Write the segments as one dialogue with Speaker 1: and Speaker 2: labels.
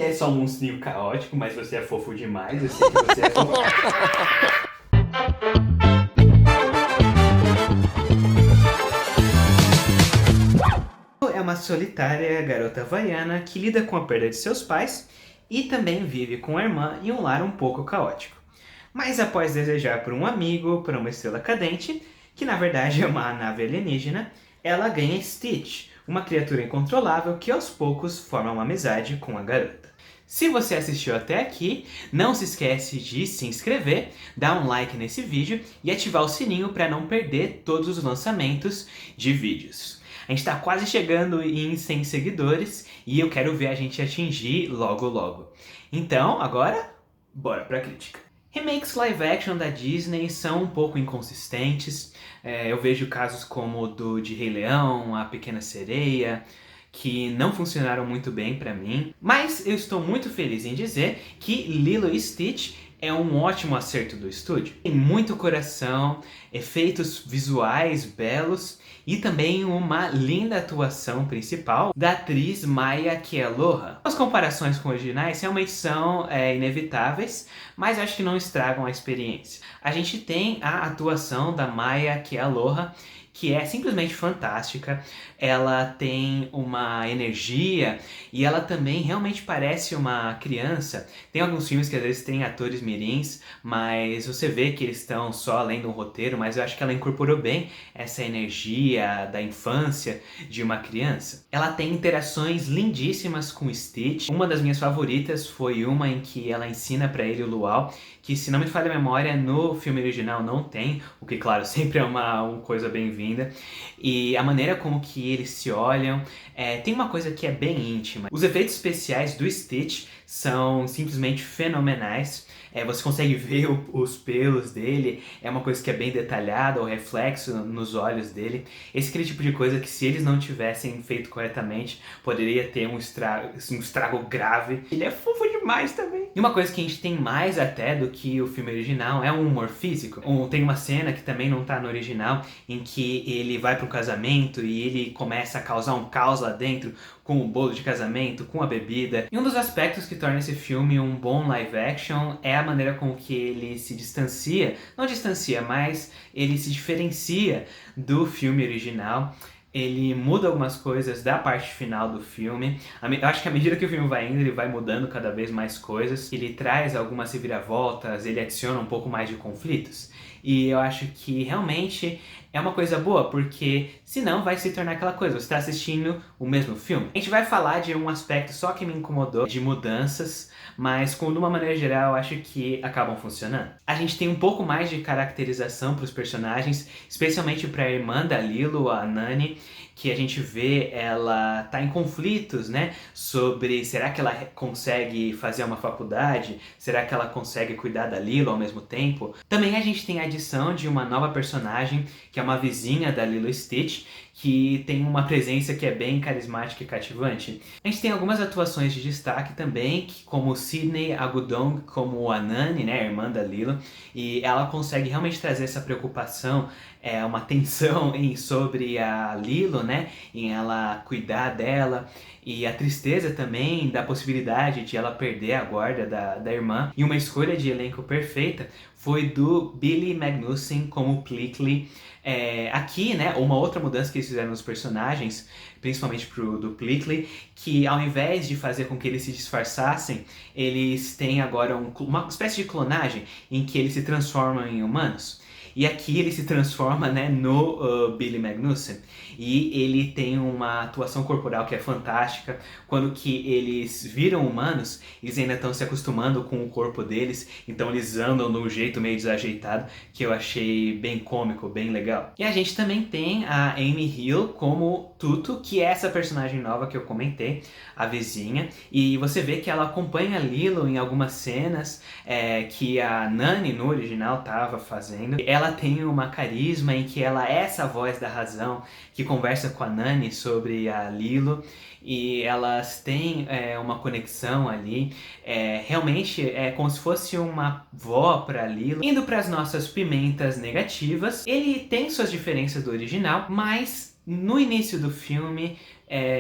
Speaker 1: é só um monstrinho caótico, mas você é fofo demais, eu sei que você é fofo. É uma solitária garota havaiana que lida com a perda de seus pais e também vive com a irmã em um lar um pouco caótico. Mas após desejar por um amigo, por uma estrela cadente, que na verdade é uma nave alienígena, ela ganha Stitch, uma criatura incontrolável que aos poucos forma uma amizade com a garota. Se você assistiu até aqui, não se esquece de se inscrever, dar um like nesse vídeo e ativar o sininho para não perder todos os lançamentos de vídeos. A gente está quase chegando em 100 seguidores e eu quero ver a gente atingir logo logo. Então, agora, bora pra crítica. Remakes live action da Disney são um pouco inconsistentes. Eu vejo casos como o do de Rei Leão, A Pequena Sereia, que não funcionaram muito bem pra mim. Mas eu estou muito feliz em dizer que Lilo e Stitch é um ótimo acerto do estúdio. Tem muito coração, efeitos visuais belos e também uma linda atuação principal da atriz Maya Kealoha. As comparações com originais realmente são inevitáveis, mas acho que não estragam a experiência. A gente tem a atuação da Maya Kealoha, que é simplesmente fantástica. Ela tem uma energia e ela também realmente parece uma criança. Tem alguns filmes que às vezes tem atores mirins, mas você vê que eles estão só lendo um roteiro, mas eu acho que ela incorporou bem essa energia da infância de uma criança. Ela tem interações lindíssimas com o Stitch. Uma das minhas favoritas foi uma em que ela ensina para ele o luau, que se não me falha a memória, no filme original não tem, o que claro, sempre é uma coisa bem-vinda. E a maneira como que eles se olham, tem uma coisa que é bem íntima. Os efeitos especiais do Stitch são simplesmente fenomenais. Você consegue ver os pelos dele, é uma coisa que é bem detalhada, o reflexo nos olhos dele. Esse aquele tipo de coisa que se eles não tivessem feito corretamente, poderia ter um estrago grave. Ele é fofo demais também. E uma coisa que a gente tem mais até do que o filme original é um humor físico. Tem uma cena que também não tá no original, em que ele vai para um casamento e ele começa a causar um caos lá dentro, com o bolo de casamento, com a bebida. E um dos aspectos que torna esse filme um bom live action é a maneira com que ele se distancia, não distancia, mas ele se diferencia do filme original. Ele muda algumas coisas da parte final do filme. Eu acho que à medida que o filme vai indo, ele vai mudando cada vez mais coisas. Ele traz algumas reviravoltas, ele adiciona um pouco mais de conflitos. E eu acho que realmente é uma coisa boa, porque senão vai se tornar aquela coisa, você está assistindo o mesmo filme. A gente vai falar de um aspecto só que me incomodou, de mudanças, mas de uma maneira geral eu acho que acabam funcionando. A gente tem um pouco mais de caracterização para os personagens, especialmente para a irmã da Lilo, a Nani, que a gente vê ela tá em conflitos, né, sobre será que ela consegue fazer uma faculdade, será que ela consegue cuidar da Lilo ao mesmo tempo. Também a gente tem a adição de uma nova personagem, que é uma vizinha da Lilo e Stitch, que tem uma presença que é bem carismática e cativante. A gente tem algumas atuações de destaque também, como Sydney Agudong como a Nani, né, a irmã da Lilo, e ela consegue realmente trazer essa preocupação, uma tensão sobre a Lilo, né, em ela cuidar dela, e a tristeza também da possibilidade de ela perder a guarda da irmã. E uma escolha de elenco perfeita foi do Billy Magnussen como Plickly. Aqui, né, uma outra mudança que eles fizeram nos personagens, principalmente do Plickly, que ao invés de fazer com que eles se disfarçassem, eles têm agora uma espécie de clonagem em que eles se transformam em humanos. E aqui ele se transforma, né, no Billy Magnussen. E ele tem uma atuação corporal que é fantástica. Quando que eles viram humanos, eles ainda estão se acostumando com o corpo deles. Então eles andam de um jeito meio desajeitado, que eu achei bem cômico, bem legal. E a gente também tem a Amy Hill como Tutu, que é essa personagem nova que eu comentei, a vizinha. E você vê que ela acompanha a Lilo em algumas cenas que a Nani no original estava fazendo. Ela tem uma carisma em que ela é essa voz da razão que conversa com a Nani sobre a Lilo, e elas têm uma conexão ali. Realmente é como se fosse uma vó para Lilo. Indo para as nossas pimentas negativas, ele tem suas diferenças do original, mas no início do filme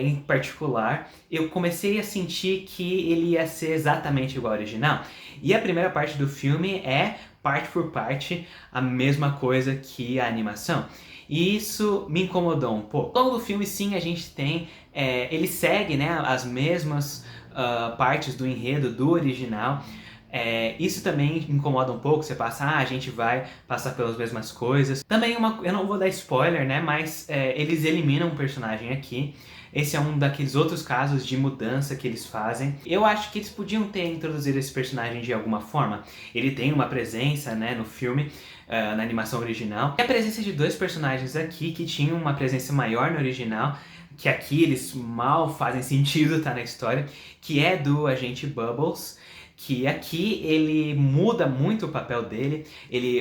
Speaker 1: em particular, eu comecei a sentir que ele ia ser exatamente igual ao original. E a primeira parte do filme é, parte por parte, a mesma coisa que a animação. E isso me incomodou um pouco. Ao longo do filme, sim, a gente tem... ele segue, né, as mesmas partes do enredo do original. Isso também incomoda um pouco, você passa, a gente vai passar pelas mesmas coisas. Também eu não vou dar spoiler, né, mas eles eliminam um personagem aqui. Esse é um daqueles outros casos de mudança que eles fazem. Eu acho que eles podiam ter introduzido esse personagem de alguma forma. Ele tem uma presença, né, no filme, na animação original. E a presença de dois personagens aqui que tinham uma presença maior no original, que aqui eles mal fazem sentido tá na história, que é do agente Bubbles, que aqui ele muda muito o papel dele,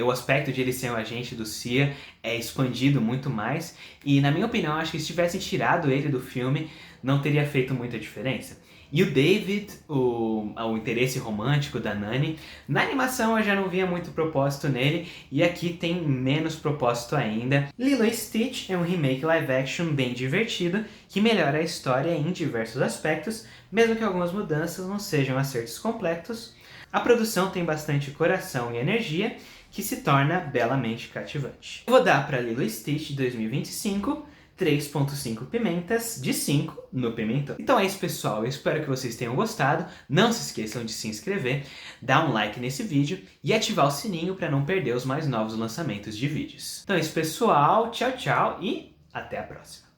Speaker 1: o aspecto de ele ser um agente do CIA é expandido muito mais, e na minha opinião, acho que se tivessem tirado ele do filme, não teria feito muita diferença. E o David, o interesse romântico da Nani, na animação eu já não via muito propósito nele, e aqui tem menos propósito ainda. Lilo e Stitch é um remake live action bem divertido, que melhora a história em diversos aspectos, mesmo que algumas mudanças não sejam acertos completos. A produção tem bastante coração e energia, que se torna belamente cativante. Vou dar para Lilo e Stitch 2025 3.5 pimentas de 5 no pimentão. Então é isso, pessoal. Eu espero que vocês tenham gostado. Não se esqueçam de se inscrever, dar um like nesse vídeo e ativar o sininho para não perder os mais novos lançamentos de vídeos. Então é isso, pessoal. Tchau, tchau e até a próxima.